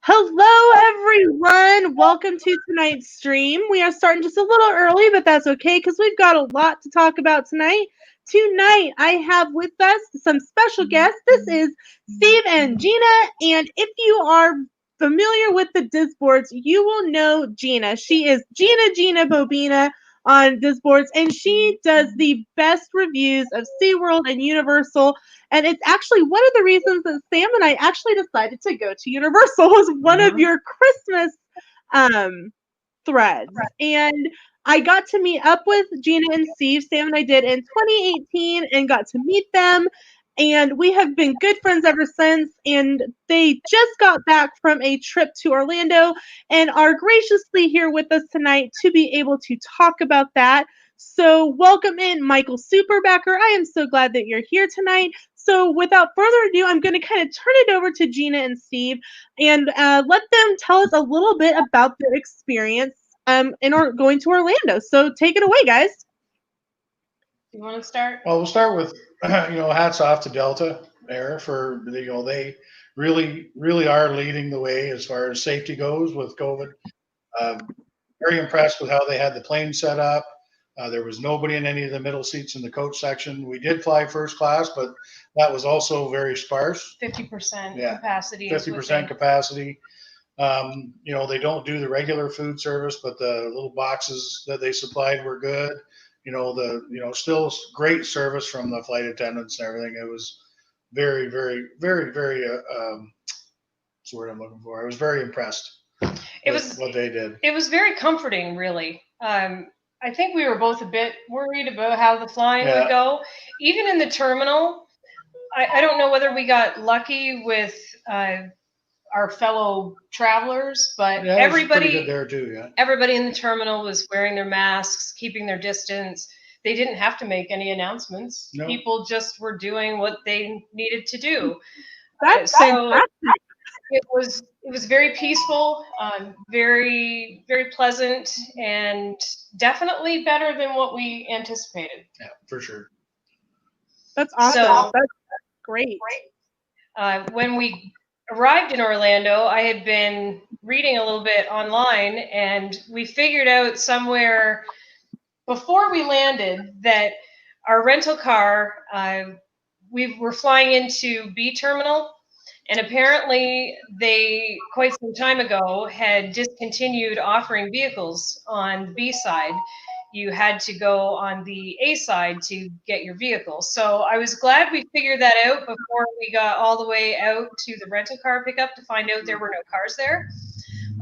Hello, everyone. Welcome to tonight's stream. We are starting just a little early, but that's okay because we've got a lot to talk about tonight. Tonight, I have with us some special guests. This is Steve and Gina, and if you are familiar with the Disboards, you will know Gina. She is Gina-Gina-Bo-Bina on Disboards, and she does the best reviews of SeaWorld and Universal. And it's actually one of the reasons that Sam and I actually decided to go to Universal was one of your Christmas threads. And I got to meet up with Gina and Steve. Sam and I did in 2018 and got to meet them. And we have been good friends ever since. And they just got back from a trip to Orlando and are graciously here with us tonight to be able to talk about that. So welcome in, Michael Superbacker. I am so glad that you're here tonight. So without further ado, I'm going to kind of turn it over to Gina and Steve and let them tell us a little bit about their experience going to Orlando. So take it away, guys. You want to start? Well, we'll start with, hats off to Delta Air for, they really are leading the way as far as safety goes with COVID. Very impressed with how they had the plane set up. There was nobody in any of the middle seats in the coach section. We did fly first class, but that was also very sparse. 50% capacity. 50% capacity. They don't do the regular food service, but the little boxes that they supplied were good. Still great service from the flight attendants and everything. It was very, very, very, very, what's the word I'm looking for? I was very impressed with what they did. It was very comforting, really. I think we were both a bit worried about how the flying would go. Even in the terminal, I don't know whether we got lucky with our fellow travelers, but everybody good there too, everybody in the terminal was wearing their masks, keeping their distance. They didn't have to make any announcements. No. People just were doing what they needed to do. It was very peaceful, very, very pleasant, and definitely better than what we anticipated. Yeah, for sure. That's awesome. That's great. When we arrived in Orlando, I had been reading a little bit online, and we figured out somewhere before we landed that our rental car, we were flying into B terminal. And apparently they, quite some time ago, had discontinued offering vehicles on the B side. You had to go on the A side to get your vehicle. So I was glad we figured that out before we got all the way out to the rental car pickup to find out there were no cars there.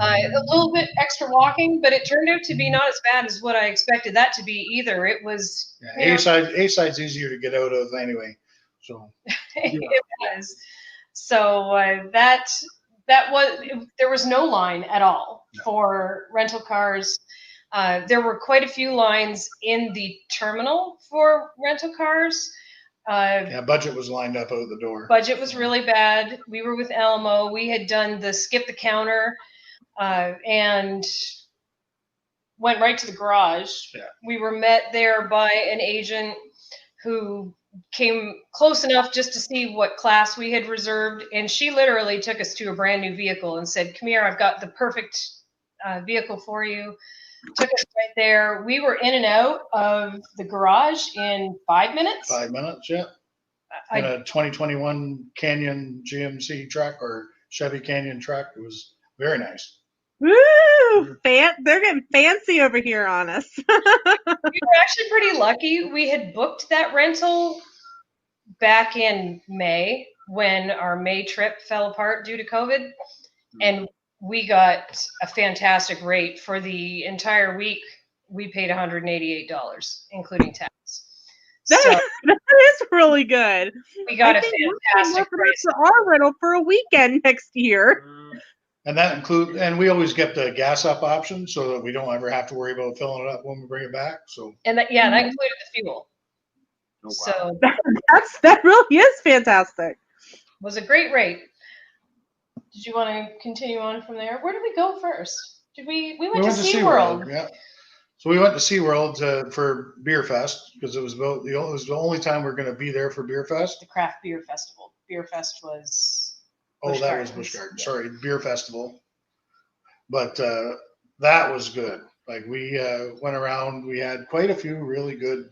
A little bit extra walking, but it turned out to be not as bad as what I expected that to be either. It was... A side's easier to get out of anyway. So It was. So that was, there was no line at all for rental cars. There were quite a few lines in the terminal for rental cars. Budget was lined up out the door. Budget was really bad. We were with Elmo. We had done the skip the counter and went right to the garage. Yeah. We were met there by an agent who came close enough just to see what class we had reserved, and she literally took us to a brand new vehicle and said, "Come here, I've got the perfect vehicle for you." Took us right there. We were in and out of the garage in 5 minutes. 5 minutes, yeah. In a 2021 Canyon GMC truck or Chevy Canyon truck. It was very nice. Woo! They're getting fancy over here on us. We were actually pretty lucky. We had booked that rental back in May when our May trip fell apart due to COVID. And we got a fantastic rate for the entire week. We paid $188, including tax. That is really good. We got a fantastic price for our rental for a weekend next year. And that includes, and we always get the gas up option so that we don't ever have to worry about filling it up when we bring it back. So and that included the fuel. Oh, wow. So that really is fantastic. Was a great rate. Did you want to continue on from there? Where did we go first? We went to SeaWorld. Yeah. So we went to SeaWorld for Beer Fest because it was the only time we're going to be there for Beer Fest. The Craft Beer Festival. Beer Fest was Oh, that was Busch Gardens. Sorry, beer festival. But that was good. Like we went around, we had quite a few really good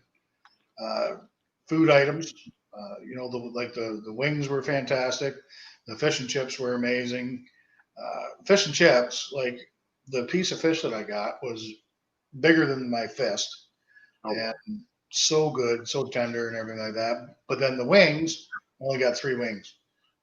food items. The wings were fantastic. The fish and chips were amazing. Fish and chips, like the piece of fish that I got was bigger than my fist, and so good, so tender, and everything like that. But then the wings, only got 3 wings,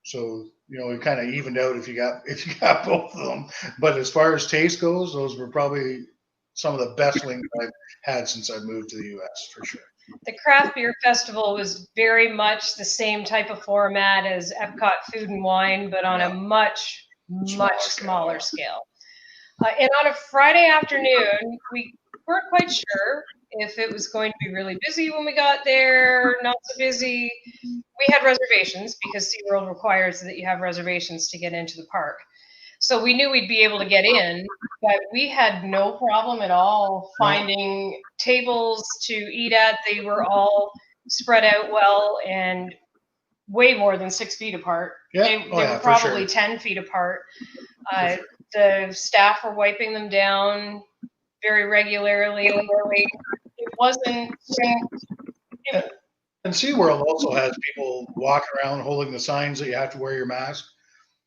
so it kind of evened out if you got both of them. But as far as taste goes, those were probably some of the best wings I've had since I moved to the U.S. for sure. The craft beer festival was very much the same type of format as Epcot Food and Wine, but on a much smaller scale. And on a Friday afternoon, we weren't quite sure if it was going to be really busy when we got there, not so busy. We had reservations because SeaWorld requires that you have reservations to get into the park. So we knew we'd be able to get in, but we had no problem at all finding tables to eat at. They were all spread out well and way more than 6 feet apart. Yeah. They were probably 10 feet apart. The staff were wiping them down very regularly. It wasn't. And SeaWorld also has people walking around holding the signs that you have to wear your mask.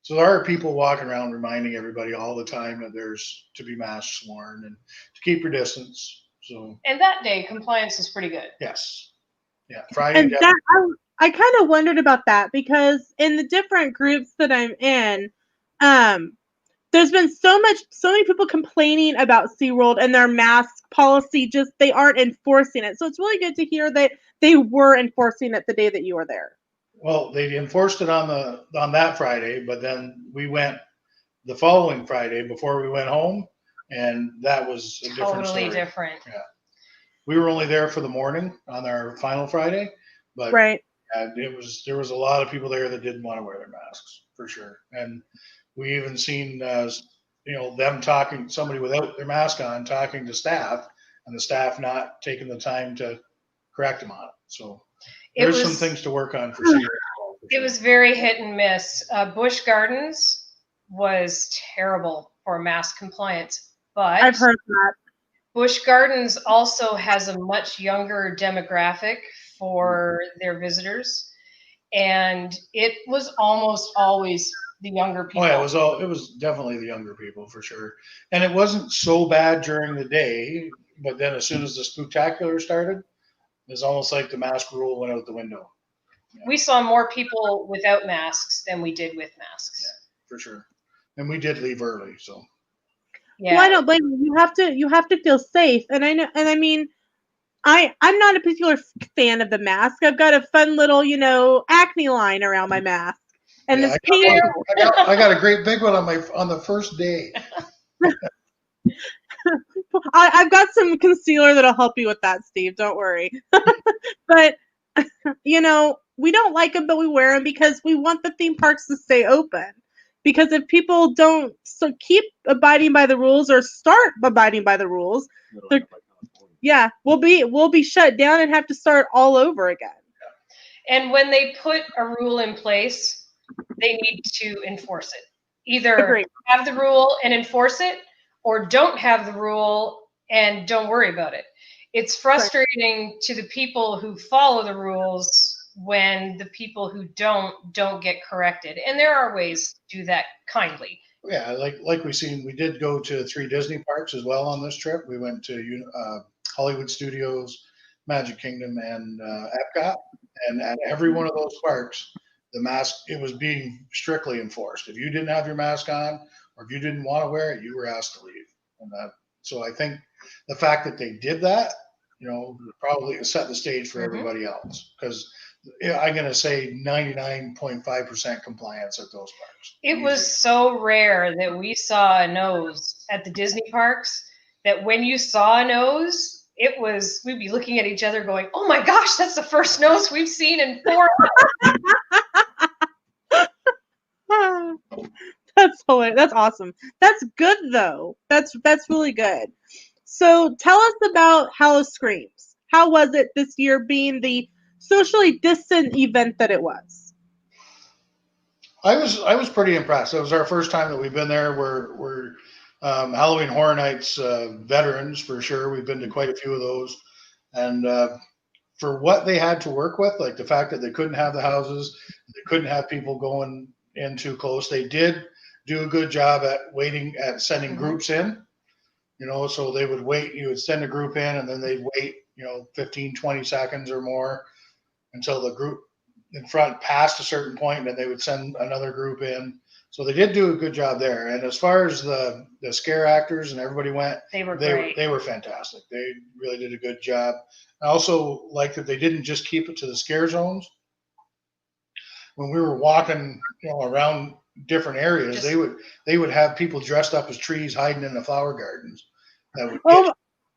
So there are people walking around reminding everybody all the time that there's to be masks worn and to keep your distance. So. And that day, compliance is pretty good. Yes. Yeah. Friday. And I kind of wondered about that because in the different groups that I'm in, there's been so many people complaining about SeaWorld and their mask policy, just they aren't enforcing it. So it's really good to hear that they were enforcing it the day that you were there. Well, they enforced it on that Friday, but then we went the following Friday before we went home, and that was a different story. Totally different. Yeah. We were only there for the morning on our final Friday, but there was a lot of people there that didn't want to wear their masks for sure. And we even seen them talking, somebody without their mask on talking to staff, and the staff not taking the time to correct them on it. So there's some things to work on for sure. It was very hit and miss. Busch Gardens was terrible for mask compliance, but I've heard that. Busch Gardens also has a much younger demographic for their visitors, and it was almost always the younger people. Oh yeah, it was definitely the younger people for sure. And it wasn't so bad during the day, but then as soon as the spectacular started, it was almost like the mask rule went out the window. Yeah. We saw more people without masks than we did with masks. Yeah, for sure. And we did leave early, so. Yeah. Well, I don't blame you. You have to feel safe. And I know, and I mean, I'm not a particular fan of the mask. I've got a fun little, acne line around my mask. And it's painful. I got a great big one on the first day. I've got some concealer that'll help you with that, Steve. Don't worry. But we don't like them, but we wear them because we want the theme parks to stay open. Because if people don't keep abiding by the rules or start abiding by the rules, we'll be shut down and have to start all over again. And when they put a rule in place, they need to enforce it. Either have the rule and enforce it, or don't have the rule and don't worry about it. It's frustrating to the people who follow the rules when the people who don't get corrected. And there are ways to do that kindly. Yeah, like we did go to 3 Disney parks as well on this trip. We went to Hollywood Studios, Magic Kingdom, and Epcot. And at every one of those parks, the mask, it was being strictly enforced. If you didn't have your mask on, or if you didn't want to wear it, you were asked to leave. And so I think the fact that they did that, probably set the stage for everybody else. Because I'm going to say 99.5% compliance at those parks. It was so rare that we saw a nose at the Disney parks that when you saw a nose, we'd be looking at each other going, oh my gosh, that's the first nose we've seen in 4 months. That's hilarious. That's awesome. That's good though. That's really good. So tell us about Howl-O-Screams. How was it this year being the socially distant event that it was? I was pretty impressed. It was our first time that we've been there. We're Halloween Horror Nights veterans for sure. We've been to quite a few of those, and for what they had to work with, like the fact that they couldn't have the houses, they couldn't have people going in too close. They did do a good job at waiting at sending groups in. So they would wait. You would send a group in, and then they'd wait, 15, 20 seconds or more until the group in front passed a certain point, and then they would send another group in. So they did do a good job there. And as far as the scare actors and everybody went, They were great. They were fantastic. They really did a good job. I also like that they didn't just keep it to the scare zones. When we were walking, around different areas, they would have people dressed up as trees hiding in the flower gardens that would get you,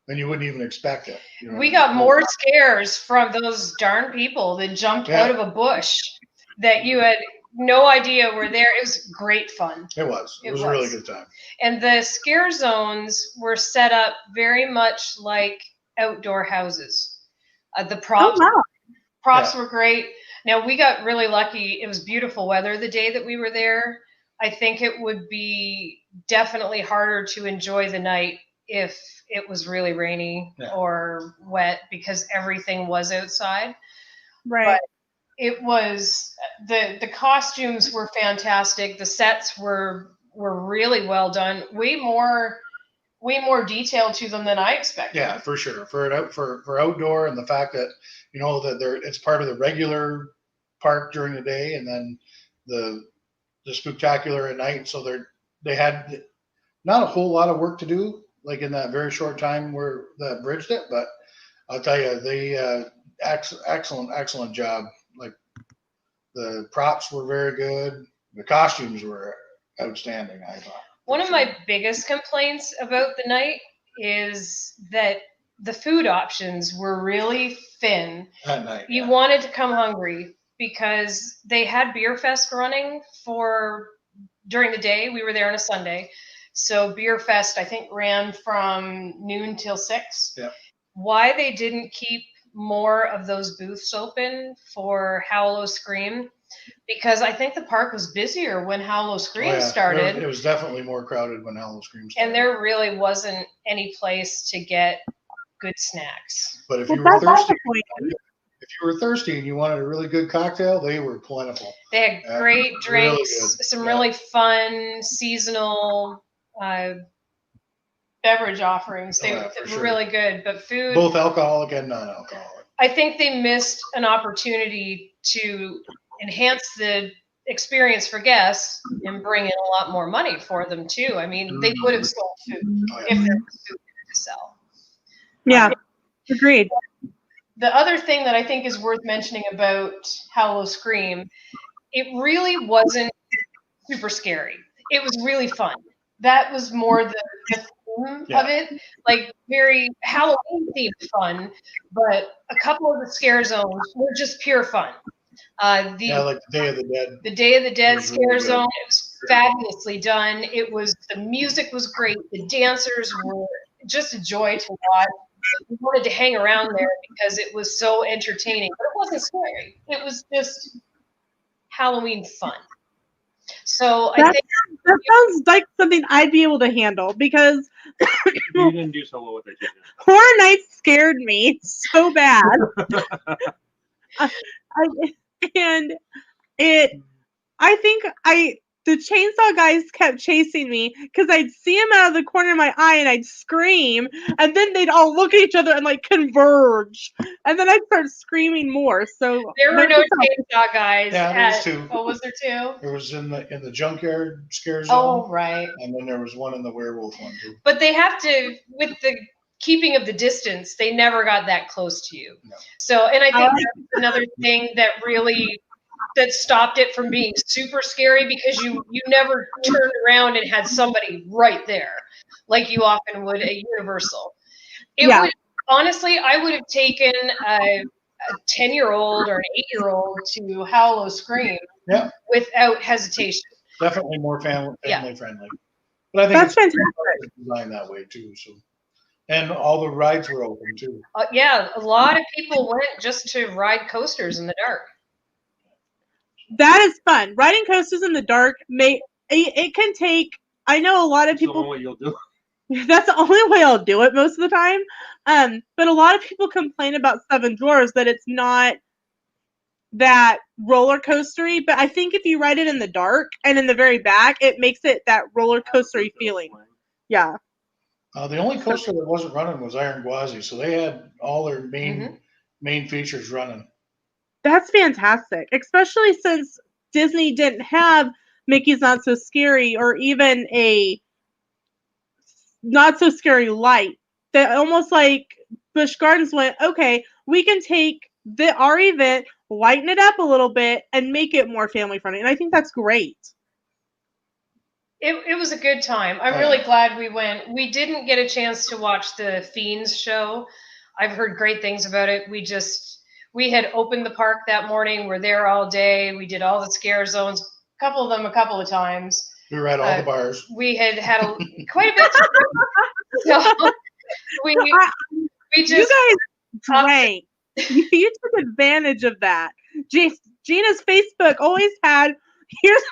and you wouldn't even expect it. We got more scares from those darn people that jumped out of a bush that you had no idea were there. It was great fun. It was a really good time. And the scare zones were set up very much like outdoor houses. The props were great. Now, we got really lucky. It was beautiful weather the day that we were there. I think it would be definitely harder to enjoy the night if it was really rainy or wet, because everything was outside. Right. But it was, the costumes were fantastic. The sets were really well done. Way more detail to them than I expected. Yeah, for sure. For outdoor, and the fact that that it's part of the regular park during the day, and then the spectacular at night. So they had not a whole lot of work to do, like in that very short time where that bridged it. But I'll tell you, they excellent job. Like the props were very good. The costumes were outstanding, I thought. One of my biggest complaints about the night is that the food options were really thin. At night, you wanted to come hungry, because they had Beer Fest running during the day. We were there on a Sunday. So Beer Fest, I think, ran from noon till 6. Yeah. Why they didn't keep more of those booths open for Howl Scream, because I think the park was busier when Howl Scream started. It was definitely more crowded when Howl Scream started. And there really wasn't any place to get good snacks. But if you were thirsty, and you wanted a really good cocktail, they were plentiful. They had great drinks, really fun seasonal beverage offerings. They were really good, but food, both alcoholic and non-alcoholic. I think they missed an opportunity to enhance the experience for guests and bring in a lot more money for them too. I mean, they would have sold food if there was food to sell. Yeah, agreed. The other thing that I think is worth mentioning about Howl Scream, it really wasn't super scary. It was really fun. That was more the theme of it, like very Halloween themed fun. But a couple of the scare zones were just pure fun. Like the Day of the Dead. The Day of the Dead scare zone, it was fabulously done. The music was great. The dancers were just a joy to watch. We wanted to hang around there because it was so entertaining, but it wasn't scary. It was just Halloween fun. So I think that sounds like something I'd be able to handle, because you didn't do so well with it. Horror Nights scared me so bad. The chainsaw guys kept chasing me because I'd see them out of the corner of my eye and I'd scream, and then they'd all look at each other and like converge, and then I'd start screaming more. So there were no chainsaw guys. Yeah, there was 2. Oh, was there 2? There was in the junkyard scare zone. Oh, right. And then there was one in the werewolf one too. But they have to, with the keeping of the distance, they never got that close to you. No. So, and I think that's another thing that stopped it from being super scary, because you never turned around and had somebody right there like you often would at Universal. Honestly, I would have taken a 10-year-old or an 8-year-old to Howl Scream without hesitation. Definitely more family friendly. But I think that's fantastic. Designed that way too. So, and all the rides were open too. A lot of people went just to ride coasters in the dark. That is fun. Riding coasters in the dark it can take. I know a lot of That's the people. only way you'll do it. That's the only way I'll do it most of the time. But a lot of people complain about Seven Dwarfs that it's not that roller coastery. But I think if you ride it in the dark and in the very back, it makes it that roller coastery feeling. Yeah. The only coaster that wasn't running was Iron Gwazi, so they had all their main features running. That's fantastic, especially since Disney didn't have Mickey's Not So Scary or even a Not So Scary light. That almost like Busch Gardens went, okay, we can take our event, lighten it up a little bit, and make it more family friendly. And I think that's great. It was a good time. I'm really glad we went. We didn't get a chance to watch the Fiends show. I've heard great things about it. We had opened the park that morning. We're there all day. We did all the scare zones, a couple of times. We were at all the bars. We had quite a bit to do. So we just... You guys drank. You took advantage of that. Gina's Facebook always had, here's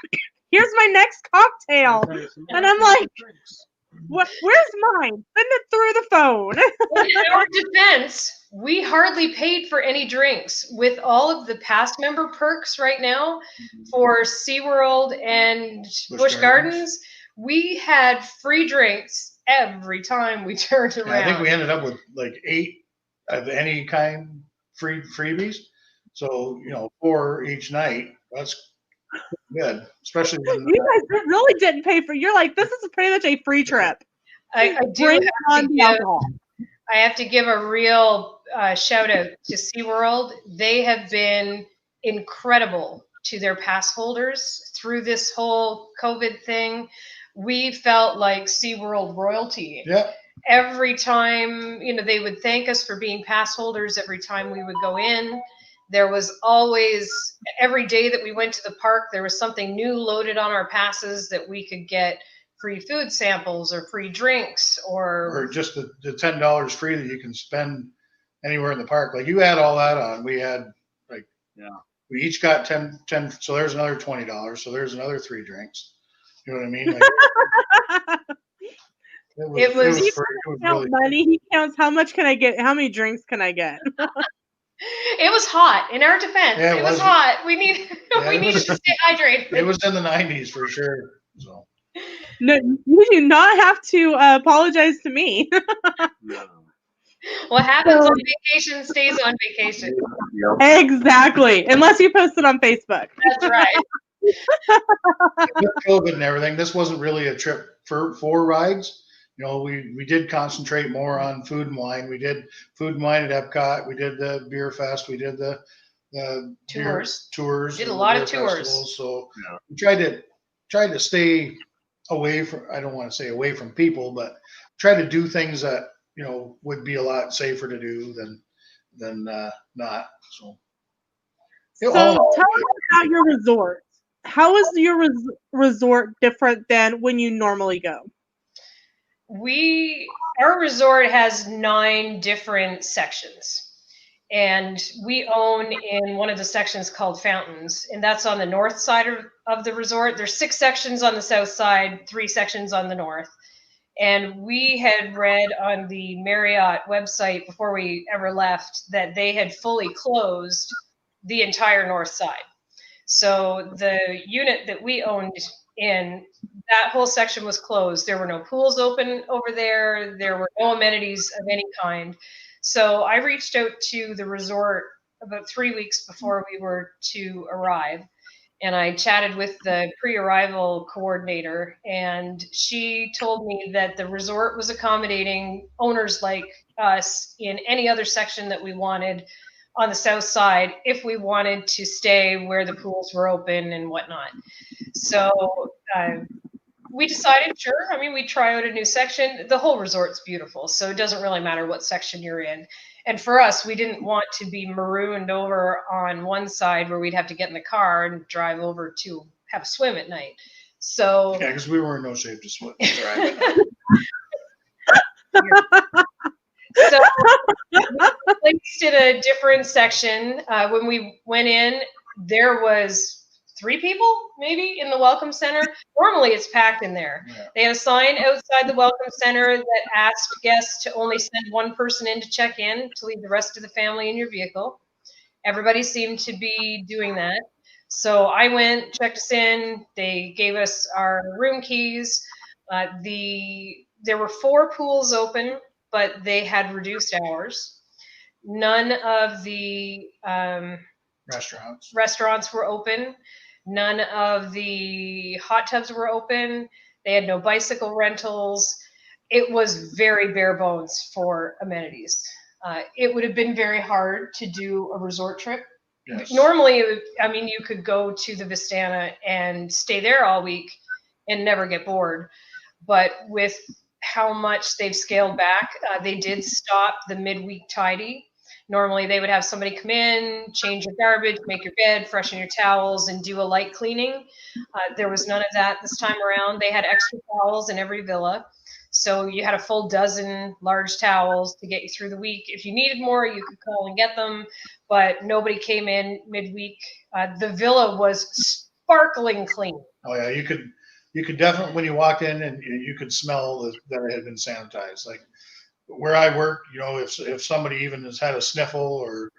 my next cocktail. And I'm like, where's mine? Send it through the phone. In our defense, we hardly paid for any drinks. With all of the past member perks right now for SeaWorld and Busch Gardens, we had free drinks every time we turned around. I think we ended up with like 8 of any kind freebies. So, 4 each night. That's good, especially when you guys really didn't pay for. You're like, this is pretty much a free trip. I have to give a real shout out to SeaWorld. They have been incredible to their pass holders through this whole COVID thing. We felt like SeaWorld royalty. Yeah. Every time, they would thank us for being pass holders every time we would go in. There was always, every day that we went to the park, there was something new loaded on our passes that we could get free food samples or free drinks or just the $10 free that you can spend anywhere in the park. Like you had all that on. We had we each got 10, so there's another $20. So there's another 3 drinks. You know what I mean? Like, it was really money. He counts how much can I get? How many drinks can I get? It was hot. In our defense, it was hot. We needed to stay hydrated. It was in the 90s for sure. So. No, you do not have to apologize to me. No. What happens on vacation stays on vacation. Exactly, unless you post it on Facebook. That's right. With COVID and everything, this wasn't really a trip for rides. We did concentrate more on food and wine. We did food and wine at Epcot. We did the beer fest. We did the tours. Did a lot of tours. Festivals. So we tried to stay away from. I don't want to say away from people, but try to do things that would be a lot safer to do than not. So tell us about your resort. How is your resort different than when you normally go? Our resort has 9 different sections, and we own in one of the sections called Fountains, and that's on the north side of the resort. There's 6 sections on the south side, 3 sections on the north. And we had read on the Marriott website before we ever left that they had fully closed the entire north side. So the unit that we owned in, that whole section was closed. There were no pools open over there. There were no amenities of any kind. So I reached out to the resort about 3 weeks before we were to arrive. And I chatted with the pre-arrival coordinator, and she told me that the resort was accommodating owners like us in any other section that we wanted on the south side if we wanted to stay where the pools were open and whatnot. So we decided, sure. I mean, we try out a new section. The whole resort's beautiful, so it doesn't really matter what section you're in. And for us, we didn't want to be marooned over on one side where we'd have to get in the car and drive over to have a swim at night. So because we were in no shape to swim. So we placed in a different section. When we went in, there was 3 people maybe in the welcome center. Normally it's packed in there. Yeah. They had a sign outside the welcome center that asked guests to only send one person in to check in, to leave the rest of the family in your vehicle. Everybody seemed to be doing that. So I went, checked us in. They gave us our room keys. There were 4 pools open, but they had reduced hours. None of the restaurants were open. None of the hot tubs were open. They had no bicycle rentals. It was very bare bones for amenities. It would have been very hard to do a resort trip. Yes. Normally, you could go to the Vistana and stay there all week and never get bored. But with how much they've scaled back, they did stop the midweek tidy. Normally, they would have somebody come in, change your garbage, make your bed, freshen your towels, and do a light cleaning. There was none of that this time around. They had extra towels in every villa. So you had a full dozen large towels to get you through the week. If you needed more, you could call and get them, but nobody came in midweek. The villa was sparkling clean. Oh yeah, you could definitely, when you walked in, and you could smell that it had been sanitized. Like where I work, if somebody even has had a sniffle or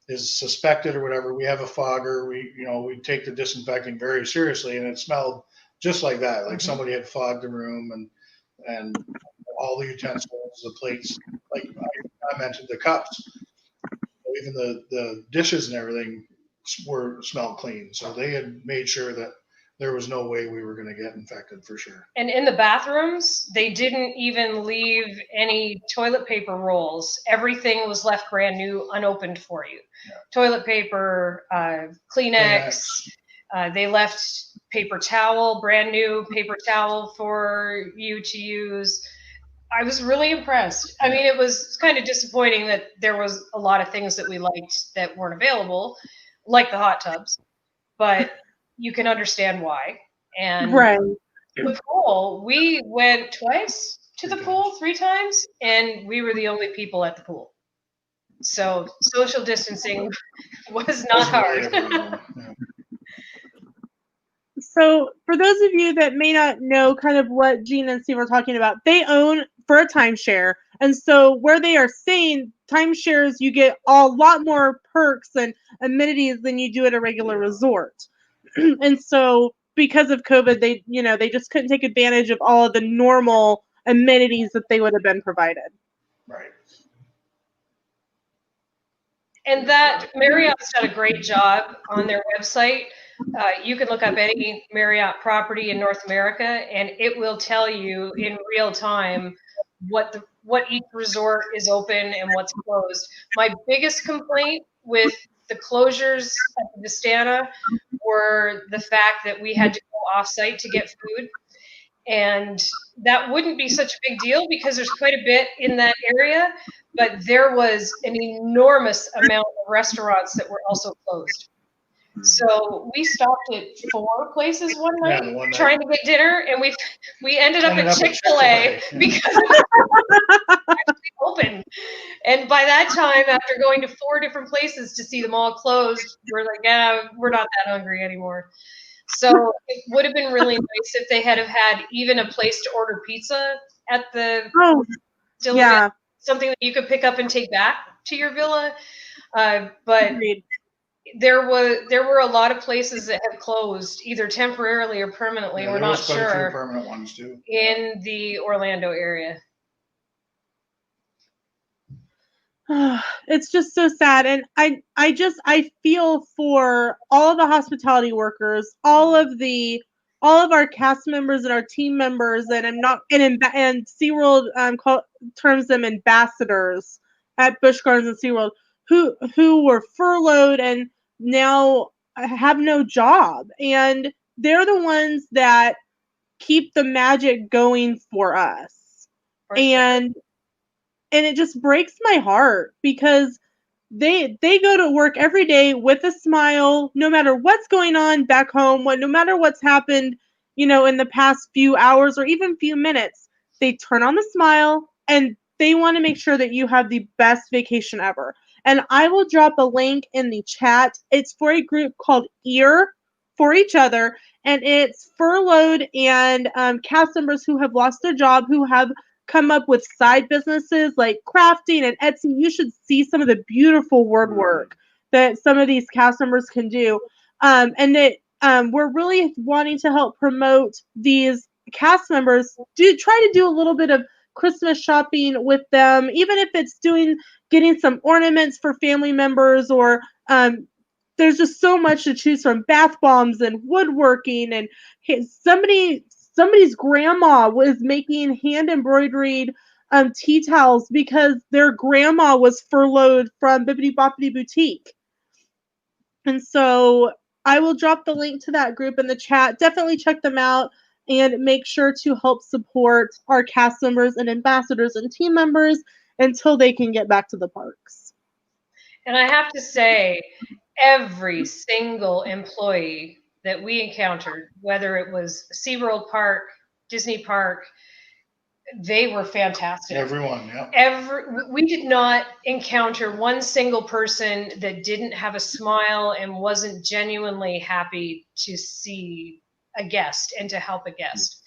is suspected or whatever, we have a fogger. We take the disinfecting very seriously, and it smelled just like that. Like somebody had fogged the room, and all the utensils, the plates, like I mentioned, the cups, even the dishes and everything smelled clean. So they had made sure that there was no way we were going to get infected for sure. And in the bathrooms, they didn't even leave any toilet paper rolls. Everything was left brand new, unopened for you. Yeah. Toilet paper, Kleenex. They left paper towel, brand new paper towel for you to use. I was really impressed. I mean, it was kind of disappointing that there was a lot of things that we liked that weren't available, like the hot tubs, but you can understand why. And the pool, we went twice to the pool, 3 times, and we were the only people at the pool. So social distancing was not hard. So for those of you that may not know kind of what Gina and Steve are talking about, they own for a timeshare. And so where they are saying timeshares, you get a lot more perks and amenities than you do at a regular resort. And so because of COVID, they just couldn't take advantage of all of the normal amenities that they would have been provided. Right. And that Marriott's done a great job on their website. You can look up any Marriott property in North America, and it will tell you in real time what each resort is open and what's closed. My biggest complaint with the closures at the Vistana were the fact that we had to go off-site to get food. And that wouldn't be such a big deal because there's quite a bit in that area, but there was an enormous amount of restaurants that were also closed. So we stopped at 4 places one night trying to get dinner, and we ended up at Chick-fil-A because it was actually open. And by that time, after going to 4 different places to see them all closed, we're like, yeah, we're not that hungry anymore. So it would have been really nice if they had even a place to order pizza at the something that you could pick up and take back to your villa. But there were a lot of places that have closed either temporarily or permanently. We're not sure. Quite a few permanent ones too. In the Orlando area. It's just so sad, and I feel for all of the hospitality workers, all of our cast members and our team members, and and SeaWorld terms them ambassadors at Busch Gardens and SeaWorld who were furloughed and now have no job, and they're the ones that keep the magic going for us. And it just breaks my heart because they go to work every day with a smile, no matter what's going on back home, no matter what's happened, in the past few hours or even few minutes. They turn on the smile and they want to make sure that you have the best vacation ever. And I will drop a link in the chat. It's for a group called EAR for each other, and it's furloughed and cast members who have lost their job, who have come up with side businesses like crafting and Etsy. You should see some of the beautiful word work that some of these cast members can do, and that we're really wanting to help promote these cast members. Try to do a little bit of Christmas shopping with them, even if it's getting some ornaments for family members, or there's just so much to choose from. Bath bombs and woodworking, and somebody's grandma was making hand embroidered tea towels because their grandma was furloughed from Bibbidi Boppity Boutique. And so I will drop the link to that group in the chat. Definitely check them out and make sure to help support our cast members and ambassadors and team members until they can get back to the parks. And I have to say, every single employee that we encountered, whether it was SeaWorld Park, Disney Park, they were fantastic. Everyone, yeah. We did not encounter one single person that didn't have a smile and wasn't genuinely happy to see a guest and to help a guest.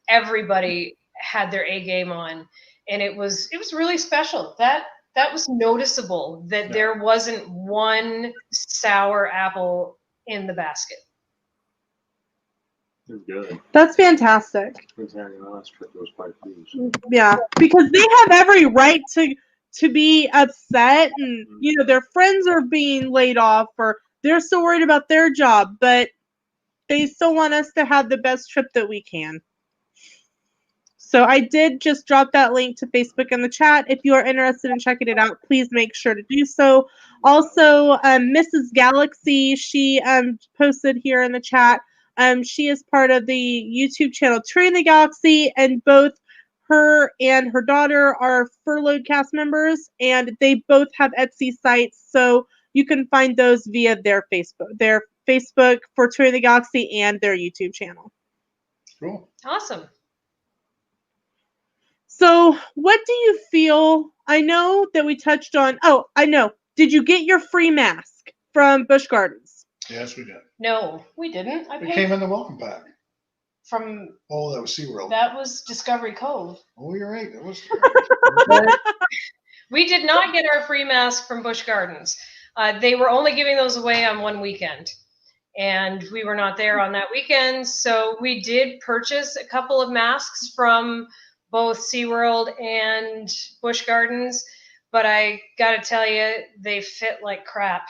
Everybody had their A game on, and it was really special. That was noticeable that there wasn't one sour apple in the basket. Good. That's fantastic. Exactly. The last trip was quite huge. Yeah, because they have every right to be upset, and their friends are being laid off, or they're so worried about their job, but they still want us to have the best trip that we can. So I did just drop that link to Facebook in the chat. If you are interested in checking it out, please make sure to do so. Also, Mrs. Galaxy, she posted here in the chat. She is part of the YouTube channel Touring the Galaxy, and both her and her daughter are furloughed cast members, and they both have Etsy sites, so you can find those via their Facebook for Touring the Galaxy and their YouTube channel. Cool. Awesome. So what do you feel? I know that we touched on, I know. Did you get your free mask from Busch Gardens? Yes, we did. No, we didn't. It came in the welcome pack. From that was SeaWorld. That was Discovery Cove. Oh, you're right. That was. We did not get our free mask from Busch Gardens. They were only giving those away on one weekend, and we were not there on that weekend. So we did purchase a couple of masks from both SeaWorld and Busch Gardens, but I got to tell you, they fit like crap.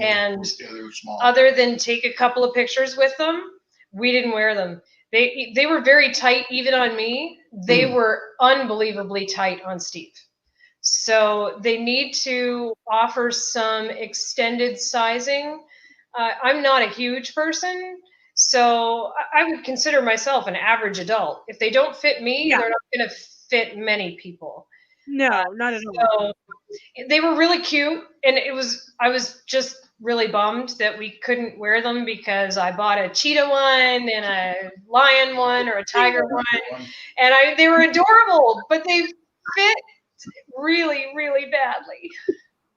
And they were small. Other than take a couple of pictures with them, we didn't wear them. They were very tight even on me. They were unbelievably tight on Steve. So they need to offer some extended sizing. I'm not a huge person, so I would consider myself an average adult. If they don't fit me, they're not going to fit many people. No, not at all. So they were really cute, and I was just really bummed that we couldn't wear them because I bought a cheetah one and a lion one or a tiger one, and they were adorable, but they fit really, really badly.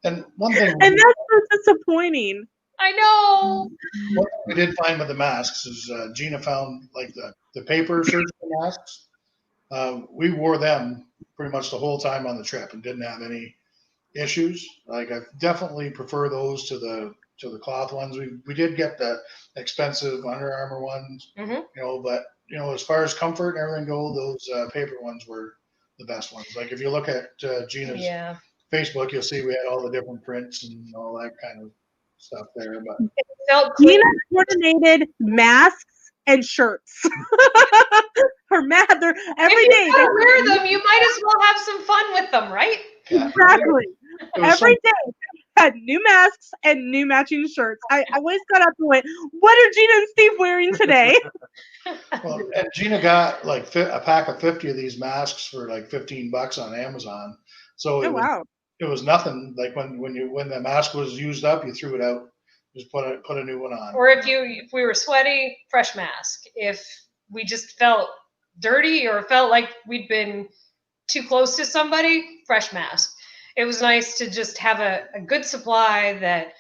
And one thing, and that's so disappointing. I know. What we did find with the masks is Gina found like the paper surgical masks. We wore them pretty much the whole time on the trip and didn't have any issues. Like I definitely prefer those to the cloth ones. We did get the expensive Under Armour ones, but as far as comfort and everything go, those paper ones were the best ones. Like if you look at Gina's Facebook, you'll see we had all the different prints and all that kind of stuff there. But Gina coordinated masks and shirts. Her they're every day. If you wear them, you might as well have some fun with them, right? Yeah. Exactly. Every day had new masks and new matching shirts. I always got up and went, "What are Gina and Steve wearing today?" Well, and Gina got like a pack of 50 of these masks for like $15 on Amazon. So it was nothing. Like when the mask was used up, you threw it out. Just put a new one on. Or if we were sweaty, fresh mask. If we just felt dirty or felt like we'd been too close to somebody, fresh mask. It was nice to just have a good supply that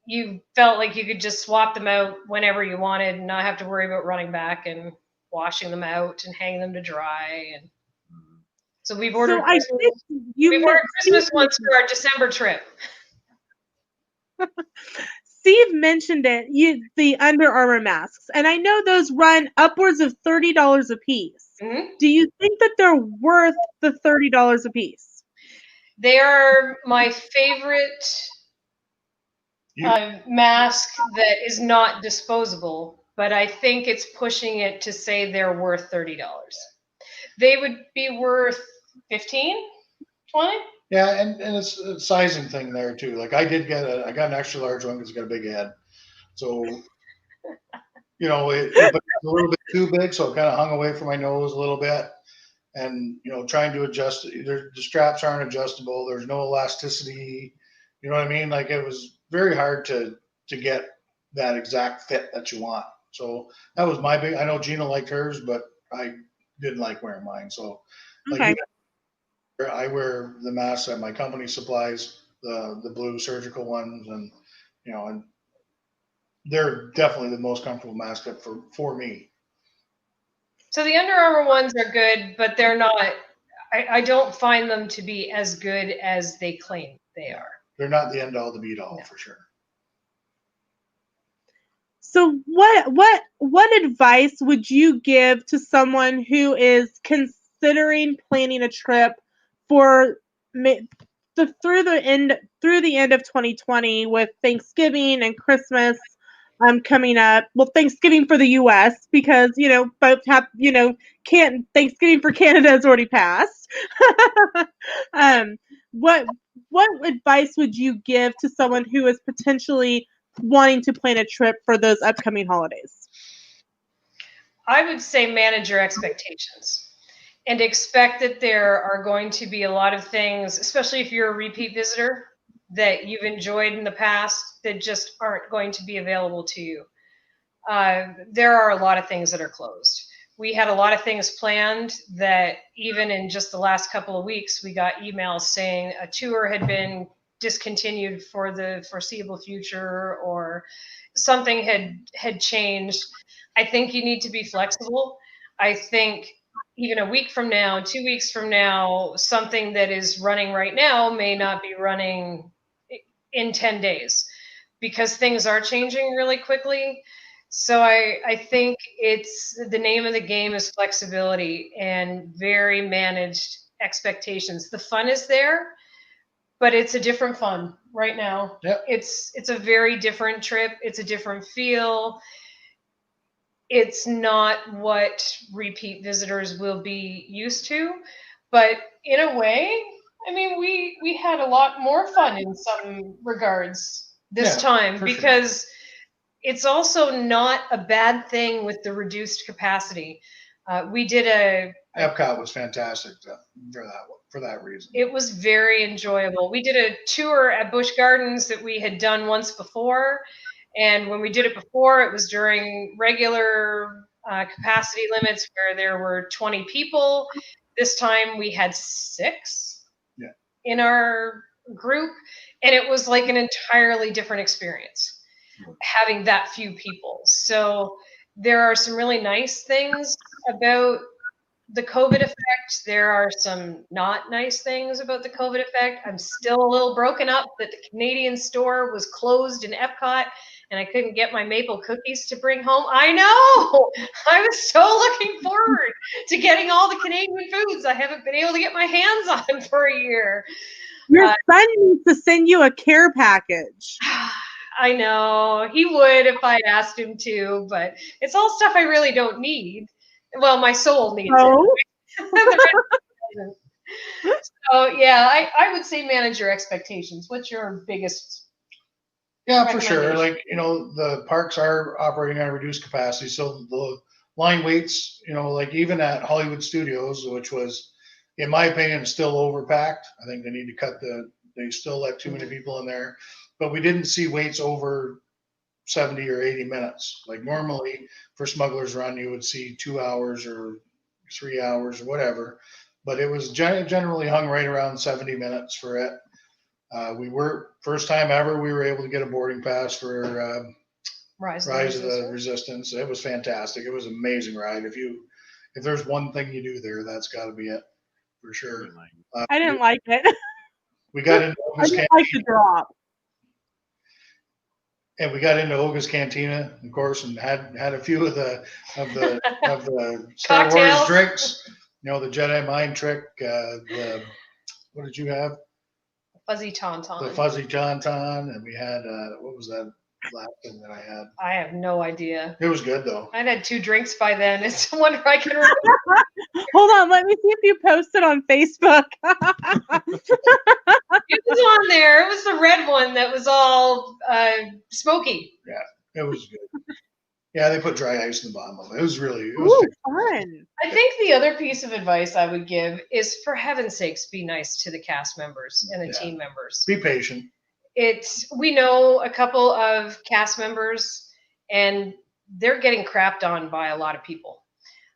you felt like you could just swap them out whenever you wanted and not have to worry about running back and washing them out and hanging them to dry. And so we've ordered So I think we've ordered Christmas ones for our December trip. Steve mentioned it, the Under Armour masks, and I know those run upwards of $30 a piece. Mm-hmm. Do you think that they're worth the $30 a piece? They are my favorite mask that is not disposable, but I think it's pushing it to say they're worth $30. They would be worth 15, 20. Yeah, and it's a sizing thing there too. Like I got an extra large one because it's got a big head. So, you know, but it's a little bit too big, so it kind of hung away from my nose a little bit. And, you know, trying to adjust it, the straps aren't adjustable. There's no elasticity. You know what I mean? Like it was very hard to get that exact fit that you want. So that was my big, I know Gina liked hers, but I didn't like wearing mine. So like Okay. I wear the masks that my company supplies, the blue surgical ones, and you know, and they're definitely the most comfortable mask for me. So the Under Armour ones are good, but they're not. I don't find them to be as good as they claim they are. They're not the end all to beat all, for sure. So what advice would you give to someone who is considering planning a trip for through the end of 2020 with Thanksgiving and Christmas coming up? Well, Thanksgiving for the US because, you know, both have, you know, Thanksgiving for Canada has already passed. What advice would you give to someone who is potentially wanting to plan a trip for those upcoming holidays? I would say manage your expectations and expect that there are going to be a lot of things, especially if you're a repeat visitor, that you've enjoyed in the past that just aren't going to be available to you. There are a lot of things that are closed. We had a lot of things planned that even in just the last couple of weeks, we got emails saying a tour had been discontinued for the foreseeable future or something had changed. I think you need to be flexible. I think even a week from now, 2 weeks from now, something that is running right now may not be running in 10 days because things are changing really quickly. So I think it's the name of the game is flexibility and very managed expectations. The fun is there, but it's a different fun right now. Yep. It's a very different trip. It's a different feel. It's not what repeat visitors will be used to, but in a way, I mean, we had a lot more fun in some regards this time because sure. It's also not a bad thing with the reduced capacity. We did Epcot was fantastic for that reason. It was very enjoyable. We did a tour at Busch Gardens that we had done once before. And when we did it before, it was during regular capacity limits where there were 20 people. This time we had 6 in our group. And it was like an entirely different experience having that few people. So there are some really nice things about the COVID effect. There are some not nice things about the COVID effect. I'm still a little broken up that the Canadian store was closed in Epcot and I couldn't get my maple cookies to bring home. I know! I was so looking forward to getting all the Canadian foods I haven't been able to get my hands on for a year. Your son needs to send you a care package. I know. He would if I asked him to, but it's all stuff I really don't need. Well, my soul needs it. So, yeah, I would say manage your expectations. What's your biggest? Yeah, for sure. Like, you know, the parks are operating at a reduced capacity. So the line waits, you know, like even at Hollywood Studios, which was, in my opinion, still overpacked. I think they need to they still let too many people in there. But we didn't see waits over 70 or 80 minutes. Like normally for Smuggler's Run, you would see 2 hours or 3 hours or whatever. But it was generally hung right around 70 minutes for it. We were first time ever we were able to get a boarding pass for Rise Rise of the Resistance. Resistance. It was fantastic. It was an amazing ride. If there's one thing you do there, that's got to be it for sure. I didn't like it. We got into I Oga's didn't like the drop. and we got into Oga's Cantina, of course, and had a few of the Star Wars Cocktails. drinks. You know, the Jedi mind trick. What did you have? Fuzzy Tauntaun. The fuzzy tauntaun, and we had what was that last thing that I had? I have no idea. It was good though. I'd had 2 drinks by then. It's a wonder I can remember. Hold on, let me see if you posted on Facebook. It was on there. It was the red one that was all smoky. Yeah, it was good. Yeah, they put dry ice in the bottom of it. It was Ooh, fun. I think the other piece of advice I would give is, for heaven's sakes, be nice to the cast members and the team members. Be patient. We know a couple of cast members, and they're getting crapped on by a lot of people,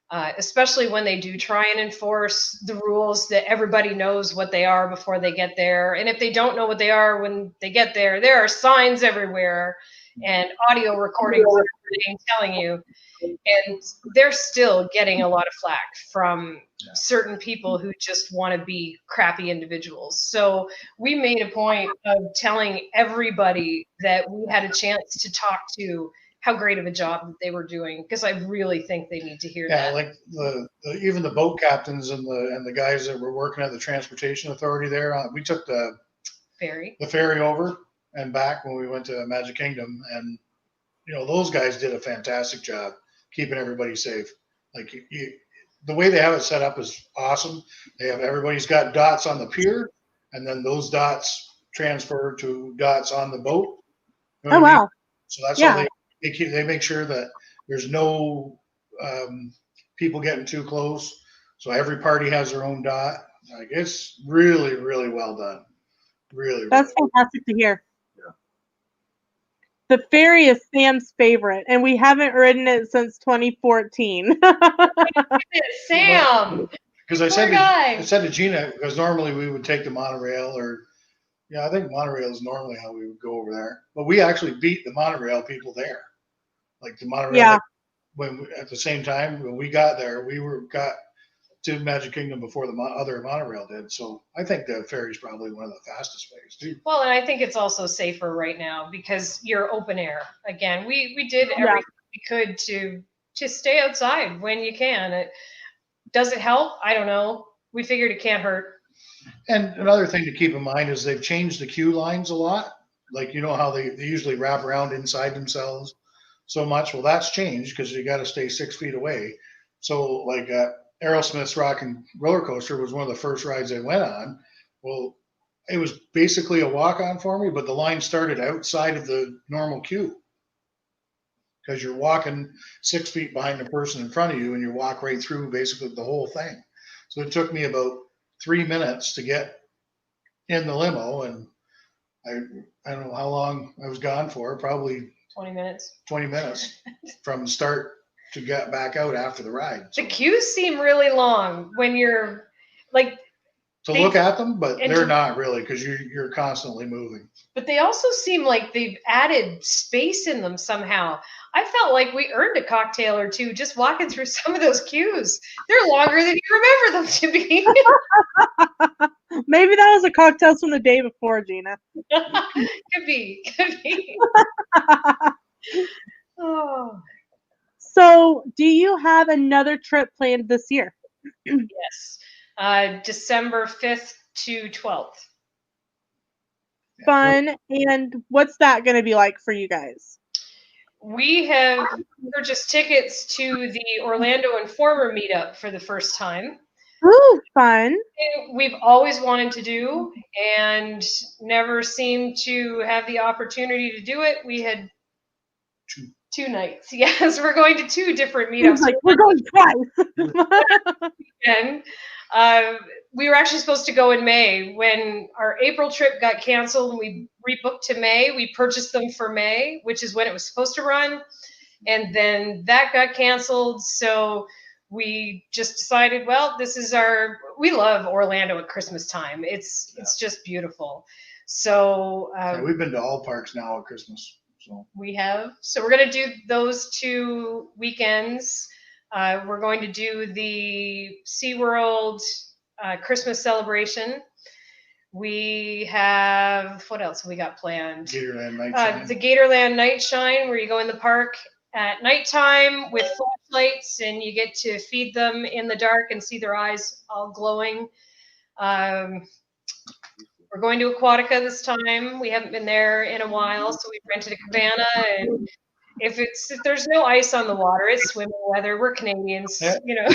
especially when they do try and enforce the rules that everybody knows what they are before they get there. And if they don't know what they are when they get there, there are signs everywhere and audio recordings and everything telling you. And they're still getting a lot of flack from certain people who just want to be crappy individuals. So we made a point of telling everybody that we had a chance to talk to how great of a job that they were doing, because I really think they need to hear that. Yeah, like even the boat captains and the guys that were working at the transportation authority there. We took the ferry over and back when we went to Magic Kingdom, and you know those guys did a fantastic job keeping everybody safe. Like the way they have it set up is awesome. Everybody's got dots on the pier, and then those dots transfer to dots on the boat. You know Oh, wow. So that's how they make sure that there's no people getting too close. So every party has their own dot. Like it's really, really well done. Really, that's fantastic to hear. The ferry is Sam's favorite, and we haven't ridden it since 2014. Sam! Because I said to Gina, because normally we would take the monorail, or I think monorail is normally how we would go over there. But we actually beat the monorail people there. Like the monorail, at the same time when we got there, got to Magic Kingdom before the other monorail did. So I think the ferry is probably one of the fastest ways too. Well, and I think it's also safer right now because you're open air. Again, we did everything we could to stay outside when you can. Does it help? I don't know. We figured it can't hurt. And another thing to keep in mind is they've changed the queue lines a lot. Like, you know how they usually wrap around inside themselves so much. Well, that's changed because you got to stay 6 feet away. So like Aerosmith's Rock and Roller Coaster was one of the first rides I went on. Well, it was basically a walk-on for me, but the line started outside of the normal queue because you're walking 6 feet behind the person in front of you, and you walk right through basically the whole thing. So it took me about 3 minutes to get in the limo, and I don't know how long I was gone for, probably 20 minutes. 20 minutes from start to get back out after the ride. So. The queues seem really long when you're like look at them, but they're not really because you're constantly moving. But they also seem like they've added space in them somehow. I felt like we earned a cocktail or two just walking through some of those queues. They're longer than you remember them to be. Maybe that was the cocktails from the day before, Gina. Could be. Oh. So, do you have another trip planned this year? Yes. December 5th to 12th. Fun. And what's that going to be like for you guys? We have purchased tickets to the Orlando Informer Meetup for the first time. Ooh, fun. We've always wanted to do and never seemed to have the opportunity to do it. We had two nights. Yes, we're going to 2 different meetups. Like, we're going twice. And we were actually supposed to go in May. When our April trip got canceled and we rebooked to May, we purchased them for May, which is when it was supposed to run. And then that got canceled. So we just decided, well, we love Orlando at Christmas time. It's just beautiful. So Yeah, we've been to all parks now at Christmas. So we have. So we're going to do those 2 weekends. We're going to do the SeaWorld Christmas celebration. We have, what else have we got planned? Gatorland Night Shine. The Gatorland Night Shine, where you go in the park at nighttime with flashlights and you get to feed them in the dark and see their eyes all glowing. We're going to Aquatica this time. We haven't been there in a while, so we rented a cabana. And if there's no ice on the water, it's swimming weather. We're Canadians, you know.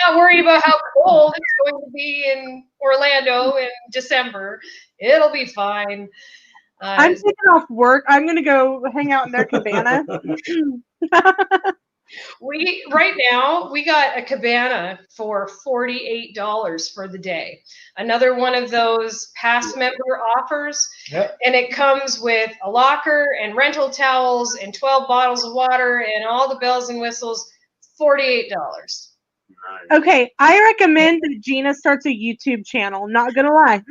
Not worried about how cold it's going to be in Orlando in December. It'll be fine. I'm taking off work. I'm gonna go hang out in their cabana. Right now we got a cabana for $48 for the day. Another one of those past member offers. Yep. And it comes with a locker and rental towels and 12 bottles of water and all the bells and whistles. $48. Okay, I recommend that Gina starts a YouTube channel. Not gonna lie.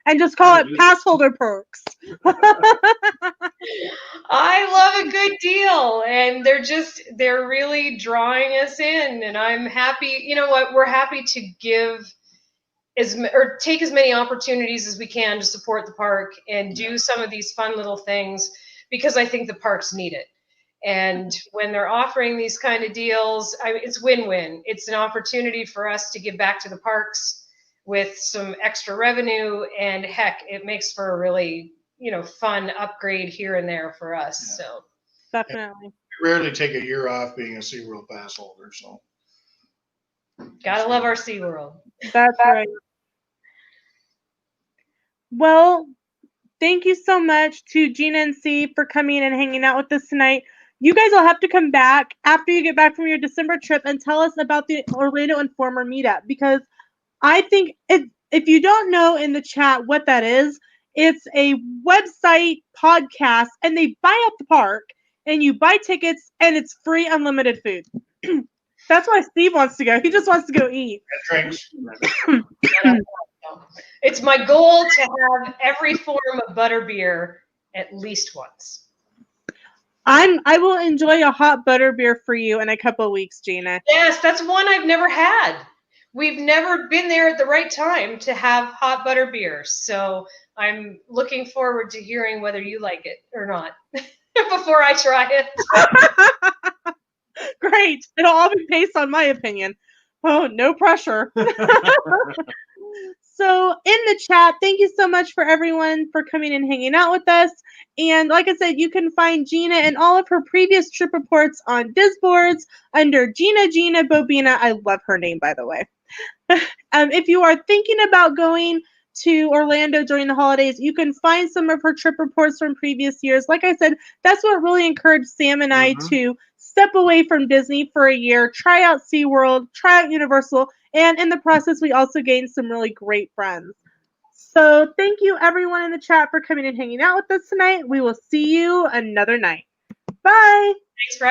And just call it Pass Holder Perks. I love a good deal, and they're really drawing us in, and I'm happy. You know what? We're happy to give or take as many opportunities as we can to support the park and do some of these fun little things because I think the parks need it. And when they're offering these kind of deals, it's win-win. It's an opportunity for us to give back to the parks with some extra revenue, and heck, it makes for a really, fun upgrade here and there for us. Yeah. So Definitely. We rarely take a year off being a SeaWorld pass holder, so. Gotta love our SeaWorld. That's right. Well, thank you so much to Gina and Steve for coming and hanging out with us tonight. You guys will have to come back after you get back from your December trip and tell us about the Orlando Informer Meetup, because I think if you don't know in the chat what that is, it's a website podcast, and they buy up the park, and you buy tickets, and it's free unlimited food. That's why Steve wants to go. He just wants to go eat. And drinks. It's my goal to have every form of butterbeer at least once. I will enjoy a hot butterbeer for you in a couple of weeks, Gina. Yes, that's one I've never had. We've never been there at the right time to have hot butterbeer. So I'm looking forward to hearing whether you like it or not before I try it. Great. It'll all be based on my opinion. Oh, no pressure. So in the chat, thank you so much for everyone for coming and hanging out with us. And like I said, you can find Gina and all of her previous trip reports on Disboards under Gina-Gina-Bo-Bina. I love her name, by the way. If you are thinking about going to Orlando during the holidays, you can find some of her trip reports from previous years. Like I said, that's what really encouraged Sam and I to step away from Disney for a year, try out SeaWorld, try out Universal, and in the process, we also gained some really great friends. So thank you, everyone in the chat, for coming and hanging out with us tonight. We will see you another night. Bye. Thanks for